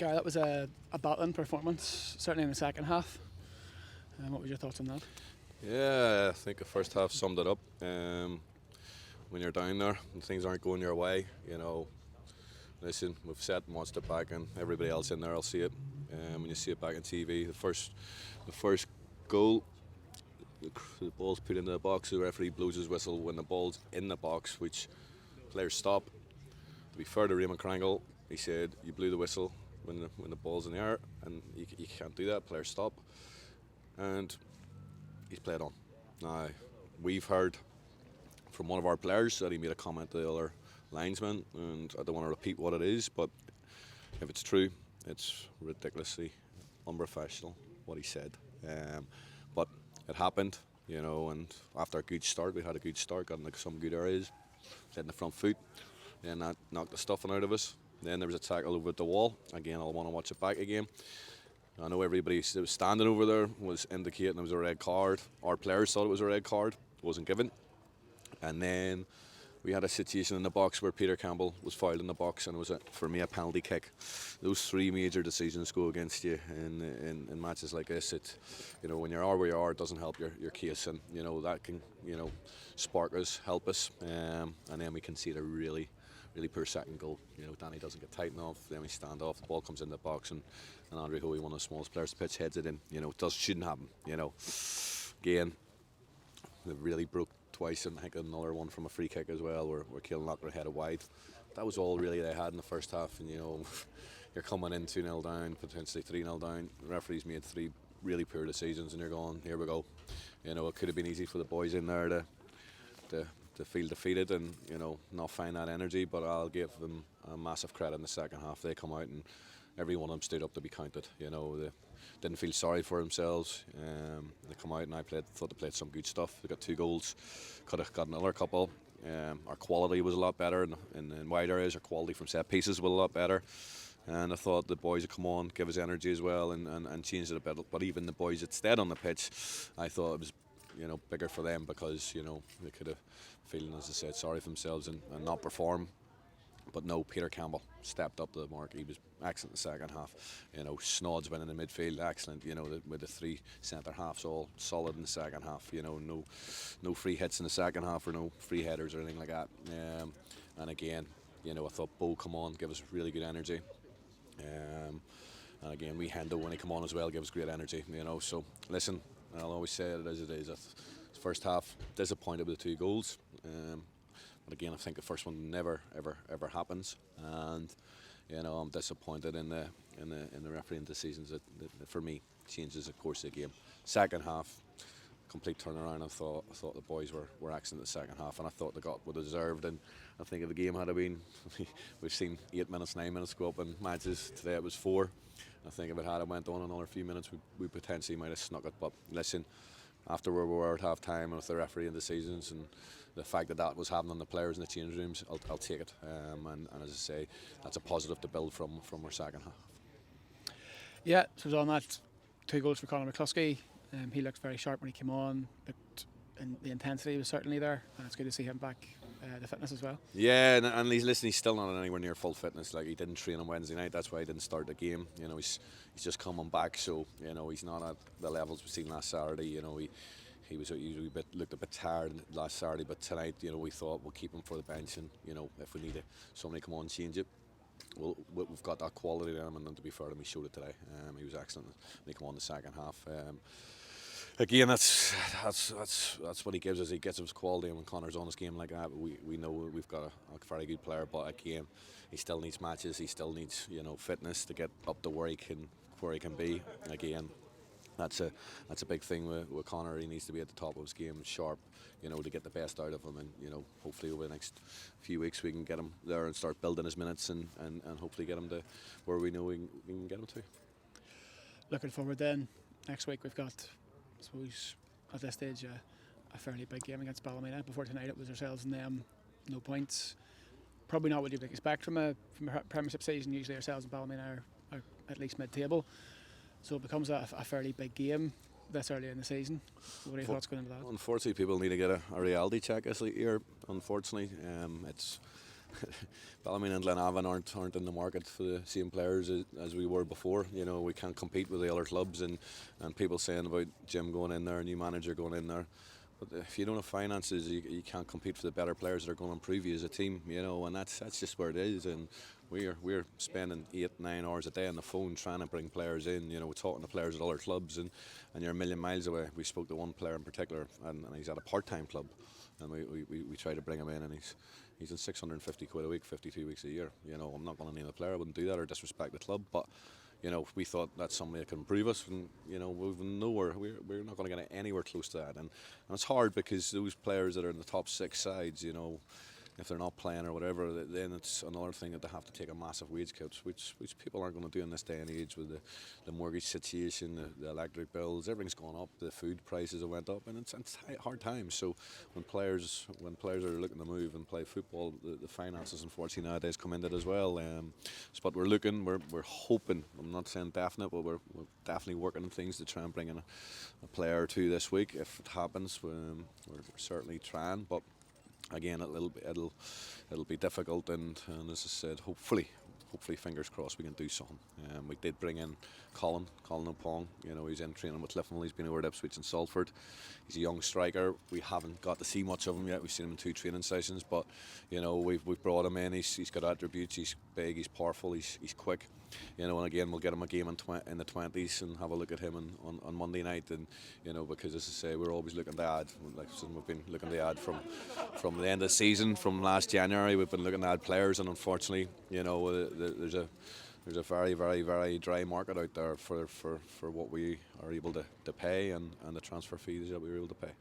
Gary, that was a battling performance, certainly in the second half. What was your thoughts on that? Yeah, I think the first half summed it up. When you're down there and things aren't going your way, listen, we've sat and watched it back, and everybody else in there will see it. When you see it back on TV, the first goal, the ball's put into the box. The referee blows his whistle when the ball's in the box, which players stop. To be fair to Raymond Krangle, he said you blew the whistle when the ball's in the air, and you can't do that. Players stop, and he's played on. Now, we've heard from one of our players that he made a comment to the other linesman, and I don't want to repeat what it is, but if it's true, it's ridiculously unprofessional what he said. But it happened, and after a good start, we had a good start, got into some good areas, hitting the front foot, and that knocked the stuffing out of us. Then there was a tackle over at the wall. Again, I'll want to watch it back again. I know everybody that was standing over there was indicating it was a red card. Our players thought it was a red card. It wasn't given. And then we had a situation in the box where Peter Campbell was fouled in the box, and it was, for me, a penalty kick. Those three major decisions go against you in matches like this. When you are where you are, it doesn't help your case, and that can spark us, help us, and then we concede a really poor second goal. Danny doesn't get tight enough, then we stand off, the ball comes in the box, and Andre Hoey, one of the smallest players to pitch, heads it in. It shouldn't happen. Again, they really broke twice, and I think another one from a free kick as well, where Keelan knocked her head wide. That was all really they had in the first half, and you're coming in 2-0 down, potentially 3-0 down. The referees made three really poor decisions, and you're going, here we go. It could have been easy for the boys in there to feel defeated and not find that energy, but I'll give them a massive credit in the second half. They come out and every one of them stood up to be counted. They didn't feel sorry for themselves. They come out and thought they played some good stuff. They got 2 goals, could have got another couple. Our quality was a lot better in wide areas. Our quality from set pieces was a lot better, and I thought the boys would come on, give us energy as well, and change it a bit. But even the boys that stayed on the pitch, I thought it was bigger for them, because they could have feeling, as I said, sorry for themselves and not perform. But no, Peter Campbell stepped up to the mark. He was excellent in the second half. Snod's went in the midfield, excellent. With the 3 centre halves all solid in the second half. No free hits in the second half, or no free headers or anything like that. And again, I thought Bo come on, give us really good energy. And again, Hendo, when he come on as well, gives great energy. So listen, I'll always say it as it is. First half, disappointed with the 2 goals. But again, I think the first one never, ever happens. And I'm disappointed in the refereeing decisions that for me changes the course of the game. Second half, complete turnaround. I thought the boys were excellent in the second half, and I thought they got what they deserved. And I think if the game had been, we've seen 8 minutes, 9 minutes go up in matches. Today it was 4. I think if it had went on another few minutes, we potentially might have snuck it. But listen, after where we were at half time and with the referee in decisions and the fact that was happening on the players in the change rooms, I'll take it. And as I say, that's a positive to build from our second half. Yeah, so on that, 2 goals for Conor McCloskey. He looked very sharp when he came on, and the intensity was certainly there, and it's good to see him back, the fitness as well. Yeah, and he's still not anywhere near full fitness. Like, he didn't train on Wednesday night, that's why he didn't start the game. He's just coming back, so he's not at the levels we've seen last Saturday. He looked a bit tired last Saturday, but tonight, we thought we'll keep him for the bench, and if we need somebody come on and change it, we've got that quality in him, and to be fair to him, he showed it today. He was excellent when he came on the second half. Again, that's what he gives us. He gets us quality, and when Connor's on his game like that, we know we've got a very good player. But again, he still needs matches. He still needs fitness to get up to where he can be. Again, that's a big thing with Connor. He needs to be at the top of his game, sharp, to get the best out of him. And hopefully over the next few weeks we can get him there and start building his minutes and hopefully get him to where we know we can get him to. Looking forward then, next week we've got, I suppose, at this stage, a fairly big game against Ballymena. Before tonight it was ourselves and them, no points. Probably not what you'd expect from a Premiership season. Usually ourselves and Ballymena are at least mid-table. So it becomes a fairly big game this early in the season. What are your thoughts going into that? Unfortunately, people need to get a reality check this year. Unfortunately, Ballymena and Glenavon aren't in the market for the same players as we were before. You know, we can't compete with the other clubs, and people saying about Jim going in there, new manager going in there. But if you don't have finances, you can't compete for the better players that are going to improve you as a team. You know, and that's just where it is. And we're spending 8-9 hours a day on the phone trying to bring players in. You know, we're talking to players at other clubs, and you're a million miles away. We spoke to one player in particular, and he's at a part-time club, and we try to bring him in, and he's in 650 quid a week, 52 weeks a year. You know, I'm not going to name a player. I wouldn't do that or disrespect the club, but you know, we thought that's somebody that can improve us, and you know, we're not going to get anywhere close to that, and it's hard because those players that are in the top 6 sides, you know, if they're not playing or whatever, then it's another thing that they have to take a massive wage cut, which people aren't going to do in this day and age with the mortgage situation, the electric bills, everything's gone up, the food prices have went up, and it's hard times. So when players are looking to move and play football, the finances unfortunately nowadays come into it as well. But we're hoping. I'm not saying definite, but we're definitely working on things to try and bring in a player or two this week. If it happens, we're certainly trying, but. Again, it'll be difficult, and as I said, hopefully, fingers crossed, we can do something. We did bring in Colin O'Pong. You know, he's in training with Clifton. He's been over at Ipswich and Salford. He's a young striker. We haven't got to see much of him yet. We've seen him in 2 training sessions, but you know, we've brought him in. He's got attributes. He's big. He's powerful. He's quick. You know, and again, we'll get him a game in the 20s and have a look at him on Monday night. And you know, because as I say, we're always looking to add. Like we've been looking to add from the end of the season, from last January. We've been looking to add players, and unfortunately, you know, there's a very, very, very dry market out there for what we are able to pay and the transfer fees that we were able to pay.